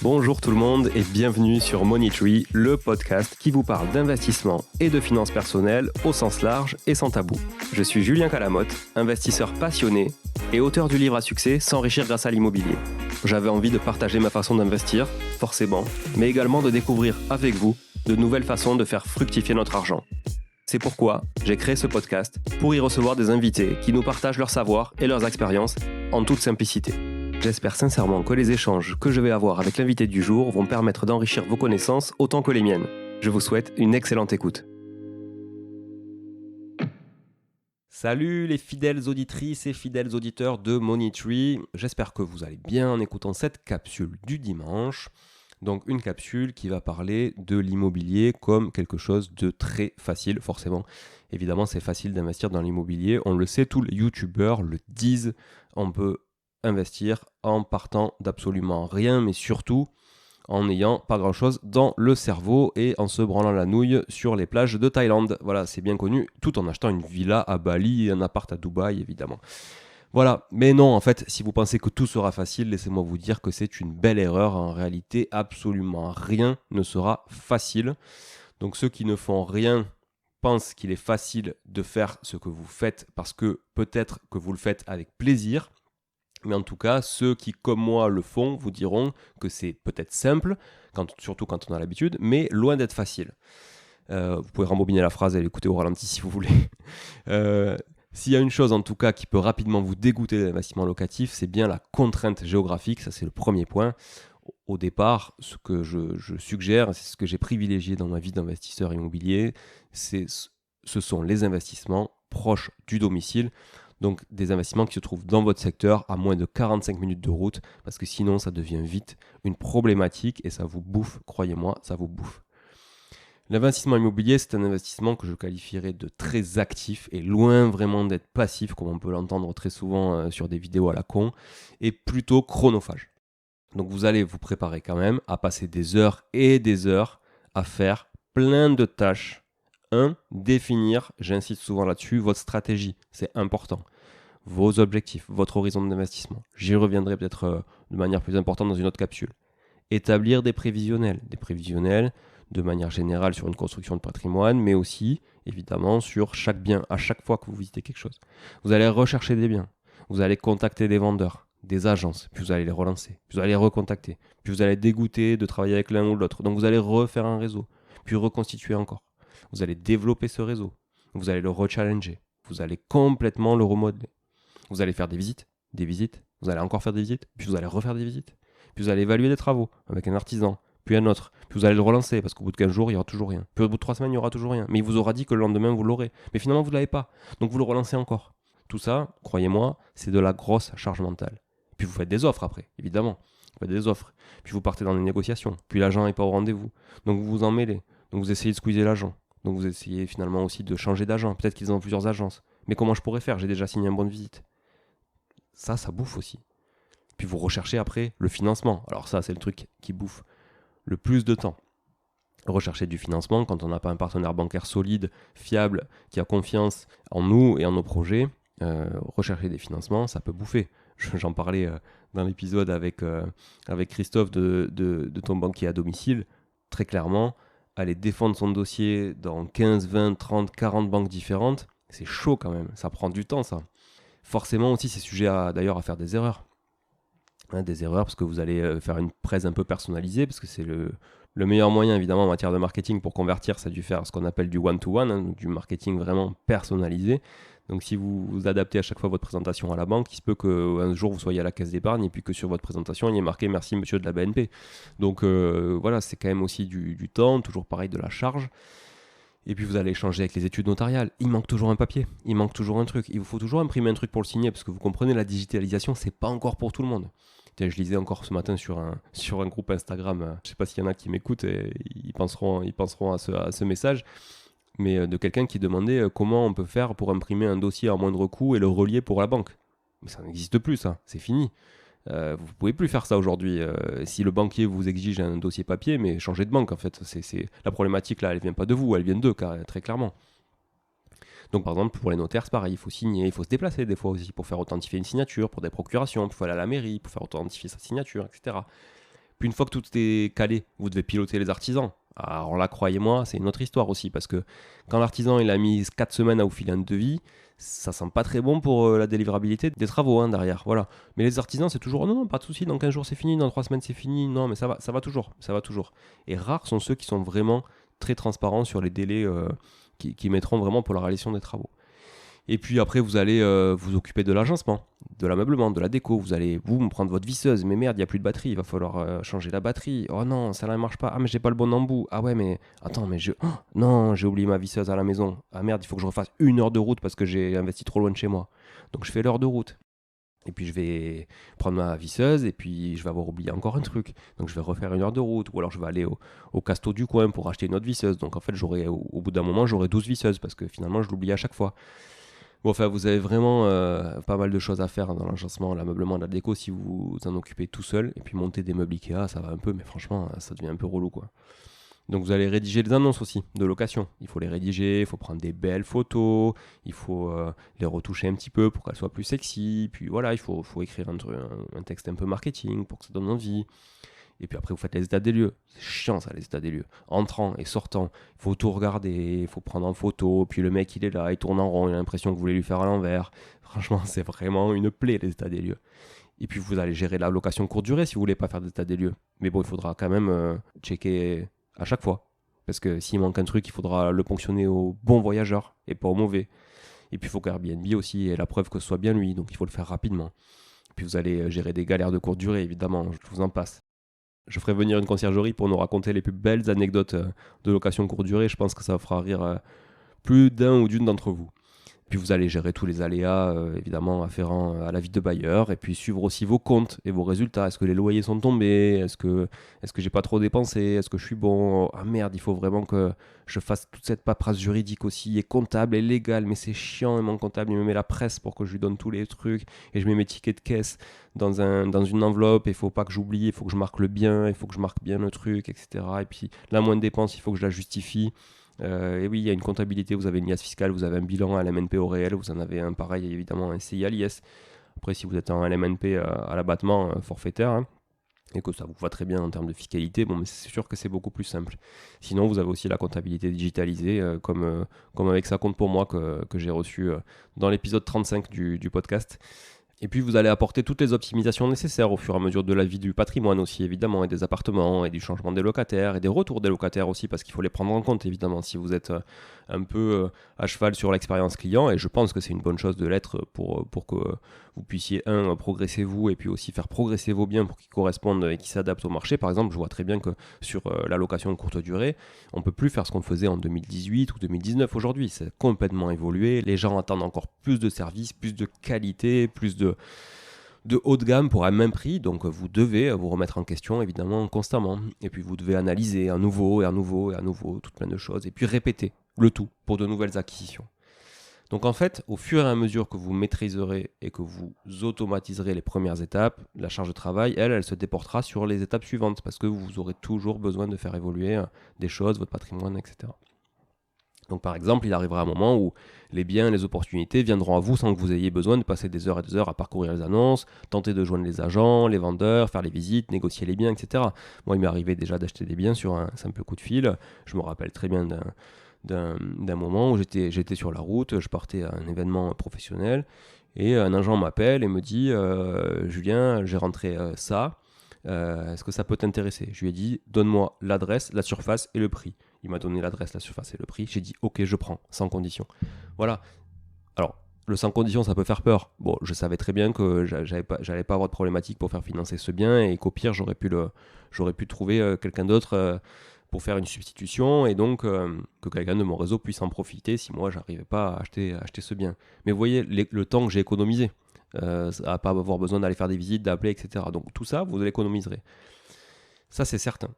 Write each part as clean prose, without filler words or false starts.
Bonjour tout le monde et bienvenue sur Money Tree, le podcast qui vous parle d'investissement et de finances personnelles au sens large et sans tabou. Je suis Julien Calamotte, investisseur passionné et auteur du livre à succès S'enrichir grâce à l'immobilier. J'avais envie de partager ma façon d'investir, forcément, mais également de découvrir avec vous de nouvelles façons de faire fructifier notre argent. C'est pourquoi j'ai créé ce podcast pour y recevoir des invités qui nous partagent leur savoir et leurs expériences en toute simplicité. J'espère sincèrement que les échanges que je vais avoir avec l'invité du jour vont permettre d'enrichir vos connaissances autant que les miennes. Je vous souhaite une excellente écoute. Salut les fidèles auditrices et fidèles auditeurs de Money Tree. J'espère que vous allez bien en écoutant cette capsule du dimanche. Donc une capsule qui va parler de l'immobilier comme quelque chose de très facile, forcément. Évidemment, c'est facile d'investir dans l'immobilier. On le sait, tous les youtubeurs le disent. On peut investir en partant d'absolument rien, mais surtout en n'ayant pas grand-chose dans le cerveau et en se branlant la nouille sur les plages de Thaïlande. Voilà, c'est bien connu, tout en achetant une villa à Bali et un appart à Dubaï, évidemment. Voilà, mais non, en fait, si vous pensez que tout sera facile, laissez-moi vous dire que c'est une belle erreur. En réalité, absolument rien ne sera facile. Donc ceux qui ne font rien pensent qu'il est facile de faire ce que vous faites parce que peut-être que vous le faites avec plaisir. Mais en tout cas, ceux qui, comme moi, le font, vous diront que c'est peut-être simple, surtout quand on a l'habitude, mais loin d'être facile. Vous pouvez rembobiner la phrase et l'écouter au ralenti si vous voulez. S'il y a une chose en tout cas qui peut rapidement vous dégoûter de l'investissement locatif, c'est bien la contrainte géographique, ça c'est le premier point. Au départ, ce que je suggère, c'est ce que j'ai privilégié dans ma vie d'investisseur immobilier, ce sont les investissements proches du domicile. Donc des investissements qui se trouvent dans votre secteur à moins de 45 minutes de route, parce que sinon ça devient vite une problématique et ça vous bouffe, croyez-moi, ça vous bouffe. L'investissement immobilier, c'est un investissement que je qualifierais de très actif et loin vraiment d'être passif, comme on peut l'entendre très souvent sur des vidéos à la con, et plutôt chronophage. Donc vous allez vous préparer quand même à passer des heures et des heures à faire plein de tâches. Définir, j'insiste souvent là-dessus, votre stratégie, c'est important. Vos objectifs, votre horizon d'investissement. J'y reviendrai peut-être de manière plus importante dans une autre capsule. Établir des prévisionnels de manière générale sur une construction de patrimoine, mais aussi, évidemment, sur chaque bien, à chaque fois que vous visitez quelque chose. Vous allez rechercher des biens, vous allez contacter des vendeurs, des agences, puis vous allez les relancer, puis vous allez les recontacter, puis vous allez être dégoûté de travailler avec l'un ou l'autre. Donc vous allez refaire un réseau, puis reconstituer encore. Vous allez développer ce réseau, vous allez le rechallenger, vous allez complètement le remodeler. Vous allez faire des visites, vous allez encore faire des visites, puis vous allez refaire des visites, puis vous allez évaluer des travaux avec un artisan, puis un autre, puis vous allez le relancer parce qu'au bout de 15 jours, il n'y aura toujours rien. Puis au bout de 3 semaines, il n'y aura toujours rien. Mais il vous aura dit que le lendemain, vous l'aurez. Mais finalement, vous ne l'avez pas. Donc vous le relancez encore. Tout ça, croyez-moi, c'est de la grosse charge mentale. Puis vous faites des offres après, évidemment. Vous faites des offres. Puis vous partez dans les négociations. Puis l'agent n'est pas au rendez-vous. Donc vous vous en mêlez. Donc vous essayez de squeezer l'agent. Donc vous essayez finalement aussi de changer d'agent. Peut-être qu'ils ont plusieurs agences. Mais comment je pourrais faire ? J'ai déjà signé un bon de visite. Ça bouffe aussi. Puis vous recherchez après le financement. Alors ça, c'est le truc qui bouffe le plus de temps. Rechercher du financement quand on n'a pas un partenaire bancaire solide, fiable, qui a confiance en nous et en nos projets. Rechercher des financements, ça peut bouffer. J'en parlais dans l'épisode avec Christophe de ton banquier à domicile. Très clairement, aller défendre son dossier dans 15, 20, 30, 40 banques différentes, c'est chaud quand même. Ça prend du temps, ça. Forcément aussi, c'est sujet d'ailleurs à faire des erreurs. Des erreurs parce que vous allez faire une presse un peu personnalisée, parce que c'est le meilleur moyen évidemment en matière de marketing pour convertir, c'est de faire ce qu'on appelle du one-to-one, du marketing vraiment personnalisé. Donc si vous adaptez à chaque fois votre présentation à la banque, il se peut qu'un jour vous soyez à la caisse d'épargne et puis que sur votre présentation il y ait marqué merci monsieur de la BNP. Donc voilà, c'est quand même aussi du temps, toujours pareil, de la charge. Et puis vous allez échanger avec les études notariales. Il manque toujours un papier, il manque toujours un truc. Il vous faut toujours imprimer un truc pour le signer parce que vous comprenez, la digitalisation, c'est pas encore pour tout le monde. Je lisais encore ce matin sur un groupe Instagram, je sais pas s'il y en a qui m'écoutent et ils penseront à ce message, mais de quelqu'un qui demandait comment on peut faire pour imprimer un dossier à moindre coût et le relier pour la banque. Mais ça n'existe plus, ça, c'est fini. Vous pouvez plus faire ça aujourd'hui. Si le banquier vous exige un dossier papier, mais changez de banque en fait. La problématique là, elle vient pas de vous, elle vient d'eux très clairement. Donc par exemple pour les notaires c'est pareil, il faut signer, il faut se déplacer des fois aussi pour faire authentifier une signature, pour des procurations, il faut aller à la mairie pour faire authentifier sa signature, etc. Puis une fois que tout est calé, vous devez piloter les artisans. Alors là, croyez-moi, c'est une autre histoire aussi, parce que quand l'artisan il a mis 4 semaines à vous filer un devis, ça sent pas très bon pour la délivrabilité des travaux derrière. Voilà. Mais les artisans, c'est toujours non, pas de souci, dans 15 jours c'est fini, dans 3 semaines c'est fini. Non, mais ça va toujours, ça va toujours. Et rares sont ceux qui sont vraiment très transparents sur les délais qui mettront vraiment pour la réalisation des travaux. Et puis après, vous allez vous occuper de l'agencement, de l'ameublement, de la déco. Vous allez, me prendre votre visseuse. Mais merde, il n'y a plus de batterie. Il va falloir changer la batterie. Oh non, ça ne marche pas. Ah, mais j'ai pas le bon embout. Ah ouais, mais attends, mais non, j'ai oublié ma visseuse à la maison. Ah merde, il faut que je refasse 1 heure de route parce que j'ai investi trop loin de chez moi. Donc je fais l'heure de route. Et puis je vais prendre ma visseuse et puis je vais avoir oublié encore un truc. Donc je vais refaire 1 heure de route. Ou alors je vais aller au casto du coin pour acheter une autre visseuse. Donc en fait, au bout d'un moment, j'aurai 12 visseuses parce que finalement, je l'oublie à chaque fois. Bon, enfin, vous avez vraiment pas mal de choses à faire dans l'agencement, l'ameublement, la déco si vous en occupez tout seul. Et puis monter des meubles Ikea, ça va un peu, mais franchement, ça devient un peu relou, quoi. Donc vous allez rédiger les annonces aussi de location. Il faut les rédiger, il faut prendre des belles photos, il faut les retoucher un petit peu pour qu'elles soient plus sexy. Puis voilà, il faut écrire un texte un peu marketing pour que ça donne envie. Et puis après, vous faites les états des lieux. C'est chiant, ça, les états des lieux. Entrant et sortant, il faut tout regarder, il faut prendre en photo. Puis le mec, il est là, il tourne en rond, il a l'impression que vous voulez lui faire à l'envers. Franchement, c'est vraiment une plaie, les états des lieux. Et puis vous allez gérer la location courte durée si vous voulez pas faire d'état des lieux. Mais bon, il faudra quand même checker à chaque fois. Parce que s'il manque un truc, il faudra le ponctionner au bon voyageur et pas au mauvais. Et puis il faut qu'Airbnb aussi ait la preuve que ce soit bien lui, donc il faut le faire rapidement. Puis vous allez gérer des galères de courte durée, évidemment, je vous en passe. Je ferai venir une conciergerie pour nous raconter les plus belles anecdotes de location courte durée. Je pense que ça fera rire plus d'un ou d'une d'entre vous. Puis vous allez gérer tous les aléas, évidemment, afférents à la vie de bailleur. Et puis suivre aussi vos comptes et vos résultats. Est-ce que les loyers sont tombés ? Est-ce que j'ai pas trop dépensé ? Est-ce que je suis bon ? Ah merde, il faut vraiment que je fasse toute cette paperasse juridique aussi, et comptable et légale. Mais c'est chiant, et mon comptable, il me met la presse pour que je lui donne tous les trucs. Et je mets mes tickets de caisse dans une enveloppe. Et il faut pas que j'oublie, il faut que je marque le bien, il faut que je marque bien le truc, etc. Et puis la moindre dépense, il faut que je la justifie. Et oui, il y a une comptabilité, vous avez une liasse fiscale, vous avez un bilan à l'MNP au réel, vous en avez un pareil évidemment un CI à l'IS. Après, si vous êtes en LMNP à l'abattement forfaitaire, et que ça vous va très bien en termes de fiscalité, bon, mais c'est sûr que c'est beaucoup plus simple. Sinon, vous avez aussi la comptabilité digitalisée, comme avec Ça compte pour moi que j'ai reçu dans l'épisode 35 du podcast. Et puis vous allez apporter toutes les optimisations nécessaires au fur et à mesure de la vie du patrimoine aussi, évidemment, et des appartements, et du changement des locataires, et des retours des locataires aussi, parce qu'il faut les prendre en compte, évidemment, si vous êtes un peu à cheval sur l'expérience client, et je pense que c'est une bonne chose de l'être pour que vous puissiez, progresser vous, et puis aussi faire progresser vos biens pour qu'ils correspondent et qu'ils s'adaptent au marché. Par exemple, je vois très bien que sur la location courte durée, on ne peut plus faire ce qu'on faisait en 2018 ou 2019 aujourd'hui. C'est complètement évolué. Les gens attendent encore plus de services, plus de qualité, plus de haut de gamme pour un même prix. Donc vous devez vous remettre en question, évidemment, constamment. Et puis vous devez analyser à nouveau, tout plein de choses. Et puis répéter le tout pour de nouvelles acquisitions. Donc en fait, au fur et à mesure que vous maîtriserez et que vous automatiserez les premières étapes, la charge de travail, elle se déportera sur les étapes suivantes parce que vous aurez toujours besoin de faire évoluer des choses, votre patrimoine, etc. Donc par exemple, il arrivera un moment où les biens, les opportunités viendront à vous sans que vous ayez besoin de passer des heures et des heures à parcourir les annonces, tenter de joindre les agents, les vendeurs, faire les visites, négocier les biens, etc. Moi, il m'est arrivé déjà d'acheter des biens sur un simple coup de fil. Je me rappelle très bien d'un moment où j'étais sur la route, je partais à un événement professionnel et un agent m'appelle et me dit Julien, j'ai rentré ça, est-ce que ça peut t'intéresser ? Je lui ai dit donne-moi l'adresse, la surface et le prix. Il m'a donné l'adresse, la surface et le prix. J'ai dit ok, je prends, sans condition. Voilà. Alors, le sans condition, ça peut faire peur. Bon, je savais très bien que j'allais pas avoir de problématique pour faire financer ce bien et qu'au pire, j'aurais pu trouver quelqu'un d'autre pour faire une substitution et donc que quelqu'un de mon réseau puisse en profiter si moi, j'arrivais pas à acheter ce bien. Mais vous voyez, le temps que j'ai économisé, à pas avoir besoin d'aller faire des visites, d'appeler, etc. Donc tout ça, vous l'économiserez. Ça, c'est certain.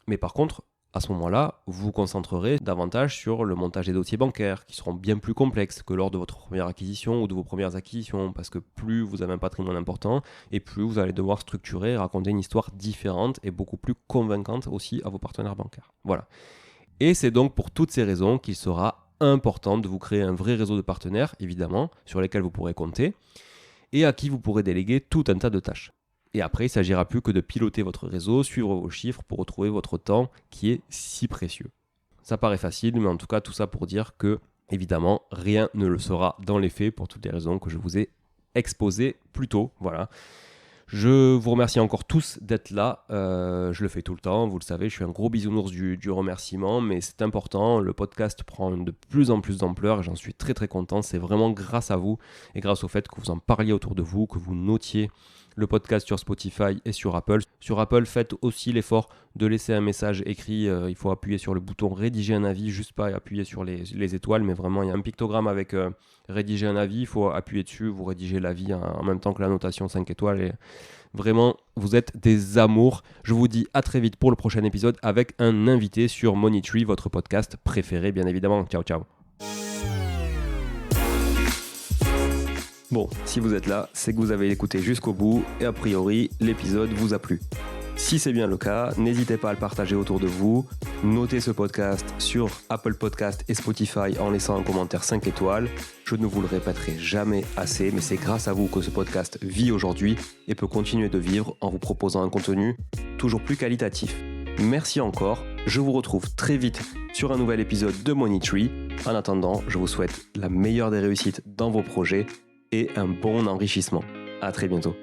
Mais par contre, à ce moment-là, vous vous concentrerez davantage sur le montage des dossiers bancaires, qui seront bien plus complexes que lors de votre première acquisition ou de vos premières acquisitions, parce que plus vous avez un patrimoine important, et plus vous allez devoir structurer et raconter une histoire différente et beaucoup plus convaincante aussi à vos partenaires bancaires. Voilà. Et c'est donc pour toutes ces raisons qu'il sera important de vous créer un vrai réseau de partenaires, évidemment, sur lesquels vous pourrez compter, et à qui vous pourrez déléguer tout un tas de tâches. Et après, il ne s'agira plus que de piloter votre réseau, suivre vos chiffres pour retrouver votre temps qui est si précieux. Ça paraît facile, mais en tout cas, tout ça pour dire que, évidemment, rien ne le sera dans les faits pour toutes les raisons que je vous ai exposées plus tôt. Voilà. Je vous remercie encore tous d'être là. Je le fais tout le temps, vous le savez, je suis un gros bisounours du remerciement, mais c'est important. Le podcast prend de plus en plus d'ampleur et j'en suis très très content. C'est vraiment grâce à vous et grâce au fait que vous en parliez autour de vous, que vous notiez le podcast sur Spotify et sur Apple. Sur Apple, faites aussi l'effort de laisser un message écrit. Il faut appuyer sur le bouton rédiger un avis, juste pas appuyer sur les étoiles, mais vraiment il y a un pictogramme avec rédiger un avis. Il faut appuyer dessus, vous rédigez l'avis en même temps que la notation 5 étoiles. Et vraiment, vous êtes des amours. Je vous dis à très vite pour le prochain épisode avec un invité sur Money Tree, votre podcast préféré, bien évidemment. Ciao, ciao. Bon, si vous êtes là, c'est que vous avez écouté jusqu'au bout et a priori, l'épisode vous a plu. Si c'est bien le cas, n'hésitez pas à le partager autour de vous. Notez ce podcast sur Apple Podcast et Spotify en laissant un commentaire 5 étoiles. Je ne vous le répéterai jamais assez, mais c'est grâce à vous que ce podcast vit aujourd'hui et peut continuer de vivre en vous proposant un contenu toujours plus qualitatif. Merci encore, je vous retrouve très vite sur un nouvel épisode de Money Tree. En attendant, je vous souhaite la meilleure des réussites dans vos projets et un bon enrichissement. À très bientôt.